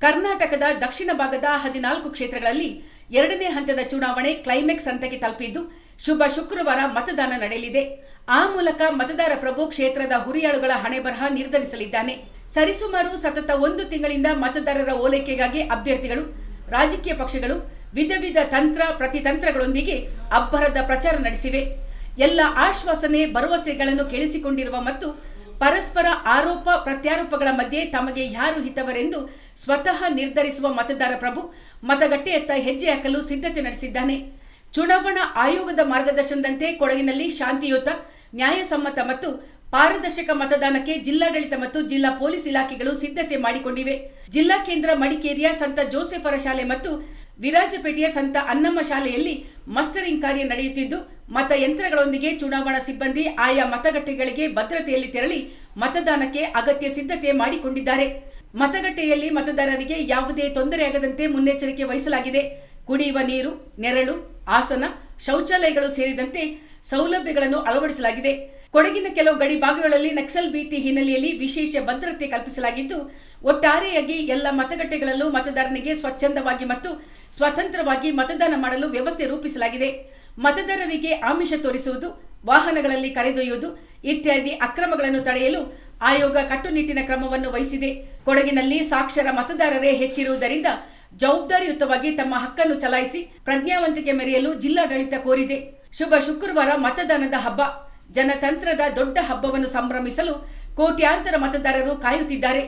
ಕರ್ನಾಟಕದ ದಕ್ಷಿಣ ಭಾಗದ 14 ಕ್ಷೇತ್ರಗಳಲ್ಲಿ ಎರಡನೇ ಹಂತದ ಚುನಾವಣೆ ಕ್ಲೈಮ್ಯಾಕ್ಸ್ ಹಂತಕ್ಕೆ ತಲುಪಿದ್ದು ಶುಭ ಶುಕ್ರವಾರ ಮತದಾನ ನಡೆಯಲಿದೆ. ಆ ಮೂಲಕ ಮತದಾರ ಪ್ರಭು ಕ್ಷೇತ್ರದ ಹುರಿಯಾಳುಗಳ ಹಣೆಬರಹ ನಿರ್ಧರಿಸಲಿದ್ದಾನೆ. ಸರಿಸುಮಾರು ಸತತ 1 ತಿಂಗಳಿಂದ ಮತದಾರರ ಓಲೈಕೆಗಾಗಿ ಅಭ್ಯರ್ಥಿಗಳು, ರಾಜಕೀಯ ಪಕ್ಷಗಳು ವಿಧ ತಂತ್ರ ಪ್ರತಿತಂತ್ರಗಳೊಂದಿಗೆ ಅಬ್ಬರದ ಪ್ರಚಾರ ನಡೆಸಿವೆ. ಎಲ್ಲ ಆಶ್ವಾಸನೆ ಭರವಸೆಗಳನ್ನು ಕೇಳಿಸಿಕೊಂಡಿರುವ ಮತ್ತು ಪರಸ್ಪರ ಆರೋಪ ಪ್ರತ್ಯಾರೋಪಗಳ ಮಧ್ಯೆ ತಮಗೆ ಯಾರು ಹಿತವರೆಂದು ಸ್ವತಃ ನಿರ್ಧರಿಸುವ ಮತದಾರ ಪ್ರಭು ಮತಗಟ್ಟೆಯತ್ತ ಹೆಜ್ಜೆ ಹಾಕಲು ಸಿದ್ಧತೆ ನಡೆಸಿದ್ದಾನೆ. ಚುನಾವಣಾ ಆಯೋಗದ ಮಾರ್ಗದರ್ಶನದಂತೆ ಕೊಡಗಿನಲ್ಲಿ ಶಾಂತಿಯುತ, ನ್ಯಾಯಸಮ್ಮತ ಮತ್ತು ಪಾರದರ್ಶಕ ಮತದಾನಕ್ಕೆ ಜಿಲ್ಲಾಡಳಿತ ಮತ್ತು ಜಿಲ್ಲಾ ಪೊಲೀಸ್ ಇಲಾಖೆಗಳು ಸಿದ್ಧತೆ ಮಾಡಿಕೊಂಡಿವೆ. ಜಿಲ್ಲಾ ಕೇಂದ್ರ ಮಡಿಕೇರಿಯ ಸಂತ ಜೋಸೆಫರ ಶಾಲೆ ಮತ್ತು ವಿರಾಜಪೇಟೆಯ ಸಂತ ಅನ್ನಮ್ಮ ಶಾಲೆಯಲ್ಲಿ ಮಸ್ಟರಿಂಗ್ ಕಾರ್ಯ ನಡೆಯುತ್ತಿದ್ದು, ಮತಯಂತ್ರಗಳೊಂದಿಗೆ ಚುನಾವಣಾ ಸಿಬ್ಬಂದಿ ಆಯಾ ಮತಗಟ್ಟೆಗಳಿಗೆ ಭದ್ರತೆಯಲ್ಲಿ ತೆರಳಿ ಮತದಾನಕ್ಕೆ ಅಗತ್ಯ ಸಿದ್ಧತೆ ಮಾಡಿಕೊಂಡಿದ್ದಾರೆ. ಮತಗಟ್ಟೆಯಲ್ಲಿ ಮತದಾರರಿಗೆ ಯಾವುದೇ ತೊಂದರೆಯಾಗದಂತೆ ಮುನ್ನೆಚ್ಚರಿಕೆ ವಹಿಸಲಾಗಿದೆ. ಕುಡಿಯುವ ನೀರು, ನೆರಳು, ಆಸನ, ಶೌಚಾಲಯಗಳು ಸೇರಿದಂತೆ ಸೌಲಭ್ಯಗಳನ್ನು ಅಳವಡಿಸಲಾಗಿದೆ. ಕೊಡಗಿನ ಕೆಲವು ಗಡಿ ಭಾಗಗಳಲ್ಲಿ ನಕ್ಸಲ್ ಭೀತಿ ಹಿನ್ನೆಲೆಯಲ್ಲಿ ವಿಶೇಷ ಭದ್ರತೆ ಕಲ್ಪಿಸಲಾಗಿದ್ದು, ಒಟ್ಟಾರೆಯಾಗಿ ಎಲ್ಲ ಮತಗಟ್ಟೆಗಳಲ್ಲೂ ಮತದಾರನಿಗೆ ಸ್ವಚ್ಛಂದವಾಗಿ ಮತ್ತು ಸ್ವತಂತ್ರವಾಗಿ ಮತದಾನ ಮಾಡಲು ವ್ಯವಸ್ಥೆ ರೂಪಿಸಲಾಗಿದೆ. ಮತದಾರರಿಗೆ ಆಮಿಷ ತೋರಿಸುವುದು, ವಾಹನಗಳಲ್ಲಿ ಕರೆದೊಯ್ಯುವುದು ಇತ್ಯಾದಿ ಅಕ್ರಮಗಳನ್ನು ತಡೆಯಲು ಆಯೋಗ ಕಟ್ಟುನಿಟ್ಟಿನ ಕ್ರಮವನ್ನು ವಹಿಸಿದೆ. ಕೊಡಗಿನಲ್ಲಿ ಸಾಕ್ಷರ ಮತದಾರರೇ ಹೆಚ್ಚಿರುವುದರಿಂದ ಜವಾಬ್ದಾರಿಯುತವಾಗಿ ತಮ್ಮ ಹಕ್ಕನ್ನು ಚಲಾಯಿಸಿ ಪ್ರಜ್ಞಾವಂತಿಕೆ ಮೆರೆಯಲು ಜಿಲ್ಲಾಡಳಿತ ಕೋರಿದೆ. ಶುಭ ಶುಕ್ರವಾರ ಮತದಾನದ ಹಬ್ಬ. ಜನತಂತ್ರದ ದೊಡ್ಡ ಹಬ್ಬವನ್ನು ಸಂಭ್ರಮಿಸಲು ಕೋಟ್ಯಾಂತರ ಮತದಾರರು ಕಾಯುತ್ತಿದ್ದಾರೆ.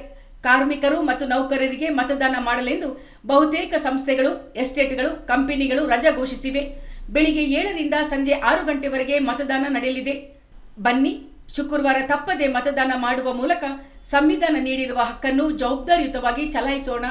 ಕಾರ್ಮಿಕರು ಮತ್ತು ನೌಕರರಿಗೆ ಮತದಾನ ಮಾಡಲೆಂದು ಬಹುತೇಕ ಸಂಸ್ಥೆಗಳು, ಎಸ್ಟೇಟ್ಗಳು, ಕಂಪನಿಗಳು ರಜಾ ಘೋಷಿಸಿವೆ. ಬೆಳಿಗ್ಗೆ 7ರಿಂದ ಸಂಜೆ 6 ಗಂಟೆವರೆಗೆ ಮತದಾನ ನಡೆಯಲಿದೆ. ಬನ್ನಿ, ಶುಕ್ರವಾರ ತಪ್ಪದೆ ಮತದಾನ ಮಾಡುವ ಮೂಲಕ ಸಂವಿಧಾನ ನೀಡಿರುವ ಹಕ್ಕನ್ನು ಜವಾಬ್ದಾರಿಯುತವಾಗಿ ಚಲಾಯಿಸೋಣ.